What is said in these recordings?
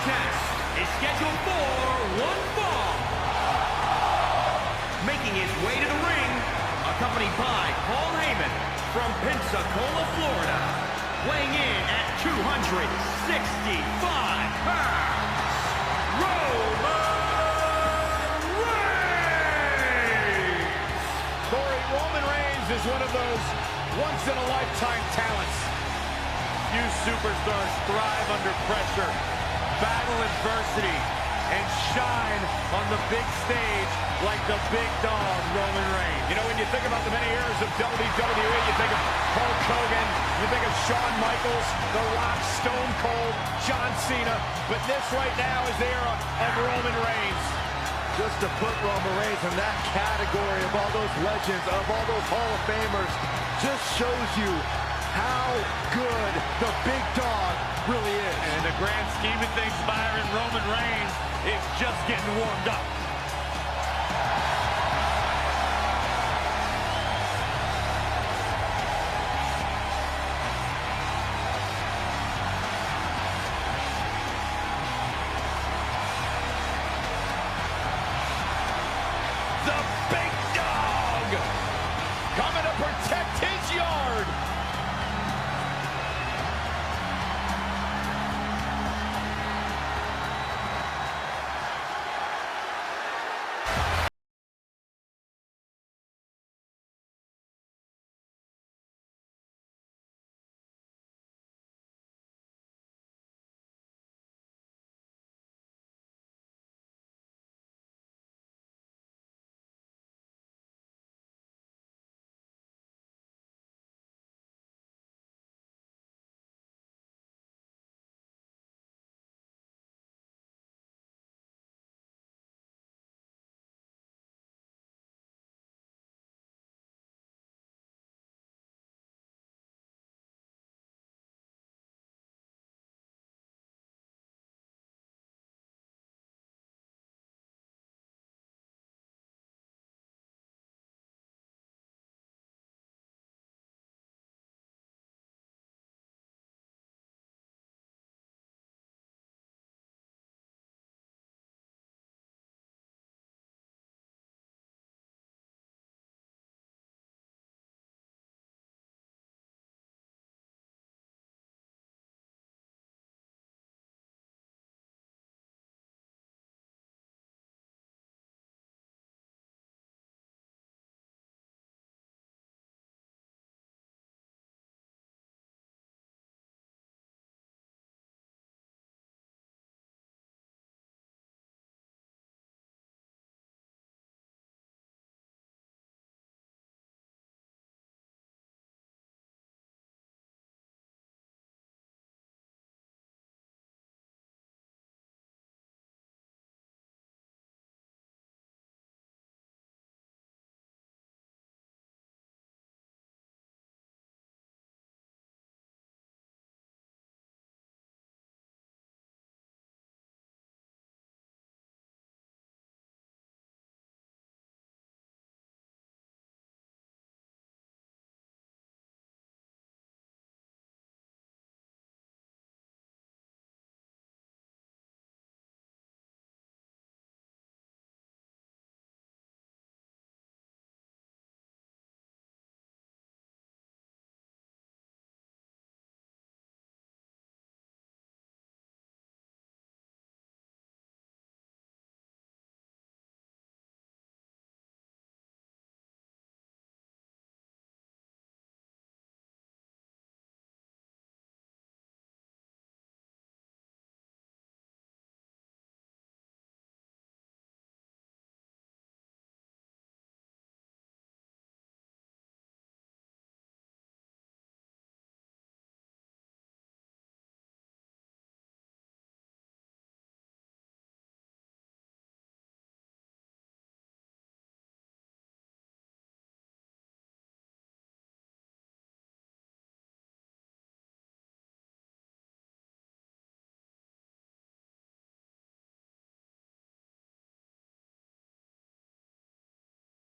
contest is scheduled for one fall. Making his way to the ring, accompanied by Paul Heyman from Pensacola, Florida, weighing in at 265 pounds, Roman Reigns! Corey, Roman Reigns is one of those once-in-a-lifetime talents. Few superstars thrive under pressure, battle adversity, and shine on the big stage like the big dog, Roman Reigns. You know, when you think about the many eras of WWE, you think of Hulk Hogan, you think of Shawn Michaels, The Rock, Stone Cold, John Cena, but this right now is the era of Roman Reigns. Just to put Roman Reigns in that category of all those legends, of all those Hall of Famers, just shows you how good the big dog really is. And in the grand scheme of things, Byron, Roman Reigns is just getting warmed up. The big dog coming to protect his yard.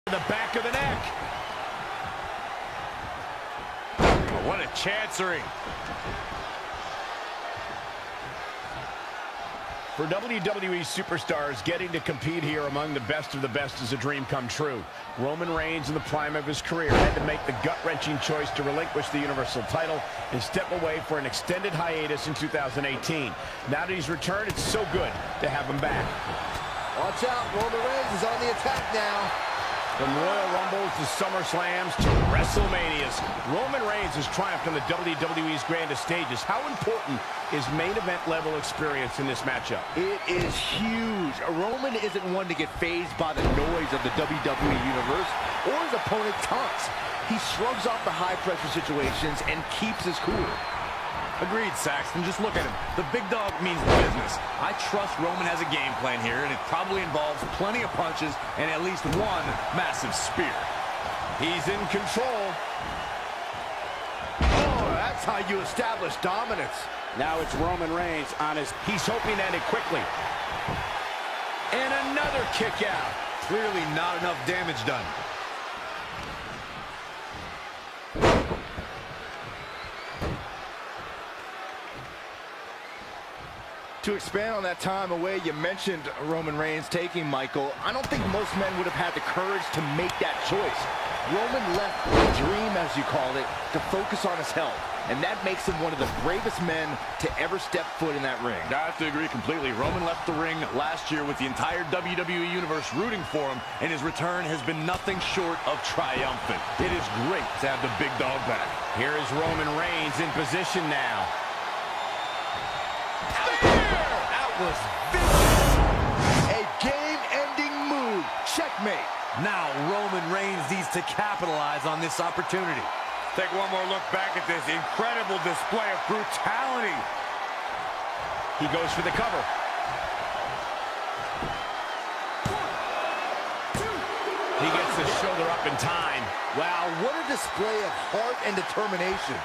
The back of the neck. What a chancery. For WWE superstars, getting to compete here among the best of the best is a dream come true. Roman Reigns, in the prime of his career, had to make the gut-wrenching choice to relinquish the Universal title and step away for an extended hiatus in 2018. Now that he's returned, it's so good to have him back. Watch out, Roman Reigns is on the attack now. From Royal Rumbles to SummerSlams to WrestleManias, Roman Reigns has triumphed on the WWE's grandest stages. How important is main event level experience in this matchup? It is huge. Roman isn't one to get fazed by the noise of the WWE Universe or his opponent's taunts. He shrugs off the high-pressure situations and keeps his cool. Agreed, Saxton. Just look at him. The big dog means business. I trust Roman has a game plan here, and it probably involves plenty of punches and at least one massive spear. He's in control. Oh, that's how you establish dominance. Now it's Roman Reigns on his... He's hoping to end it quickly. And another kick out. Clearly not enough damage done. To expand on that time away, you mentioned Roman Reigns taking, Michael. I don't think most men would have had the courage to make that choice. Roman left the dream, as you called it, to focus on his health. And that makes him one of the bravest men to ever step foot in that ring. I have to agree completely. Roman left the ring last year with the entire WWE Universe rooting for him, and his return has been nothing short of triumphant. It is great to have the big dog back. Here is Roman Reigns in position now. Was vicious. A game-ending move. Checkmate. Now Roman Reigns needs to capitalize on this opportunity. Take one more look back at this incredible display of brutality. He goes for the cover. 1, 2. He gets the shoulder up in time. Wow, what a display of heart and determination.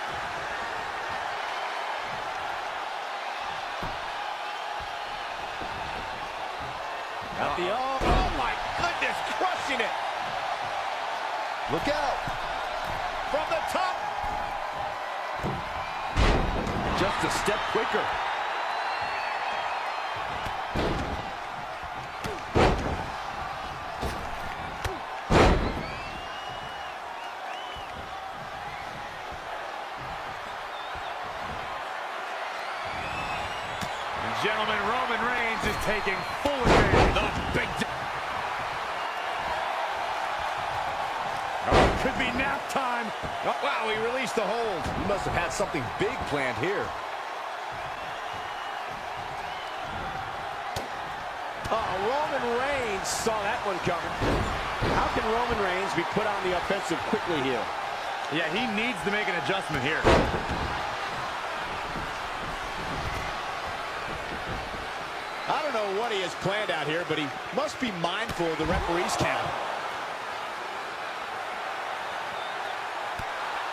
Oh my goodness, crushing it. Look out. From the top. Just a step quicker. Gentlemen, Roman Reigns is taking full advantage. The big... Oh, could be nap time. Oh, wow, he released the hold. He must have had something big planned here. Roman Reigns saw that one coming. How can Roman Reigns be put on the offensive quickly here? Yeah, he needs to make an adjustment here. I don't know what he has planned out here, but he must be mindful of the referee's count.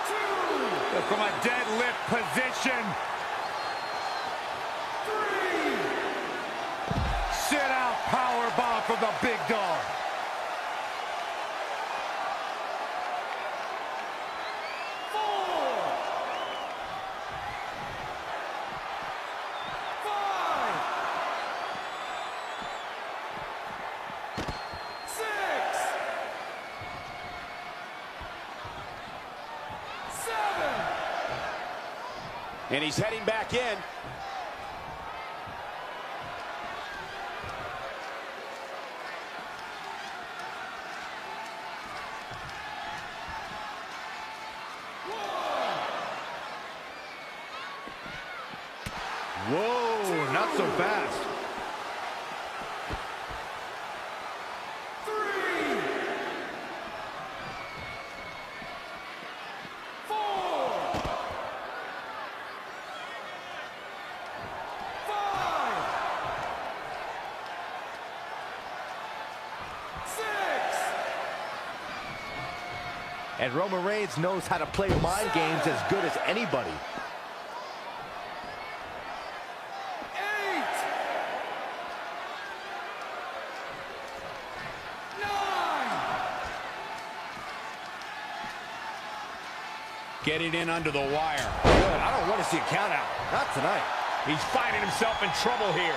2. From a deadlift position. 3. Sit out powerbomb from the big dog. 4. 5. 6. 7. And he's heading back in. Whoa, not so fast. 3. 4. 5. 6. And Roman Reigns knows how to play mind games as good as anybody. 8. 9. Getting in under the wire. Good. I don't want to see a count out. Not tonight. He's finding himself in trouble here.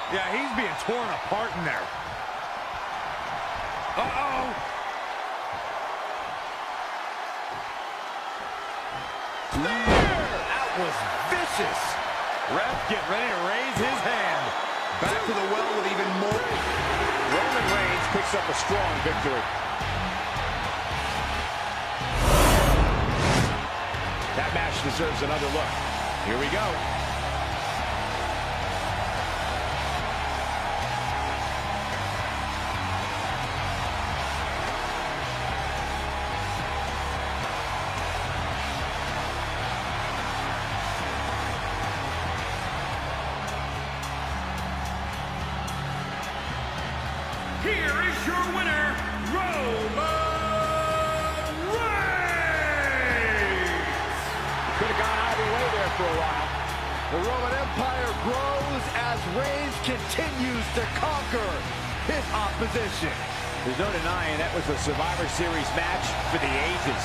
Yeah, he's being torn apart in there. Uh-oh. That was vicious. Ref, get ready to raise his hand. Back to the well with even more. Roman Reigns picks up a strong victory. That match deserves another look. Here we go. Here is your winner, Roman Reigns! Could have gone either way there for a while. The Roman Empire grows as Reigns continues to conquer his opposition. There's no denying that was a Survivor Series match for the ages.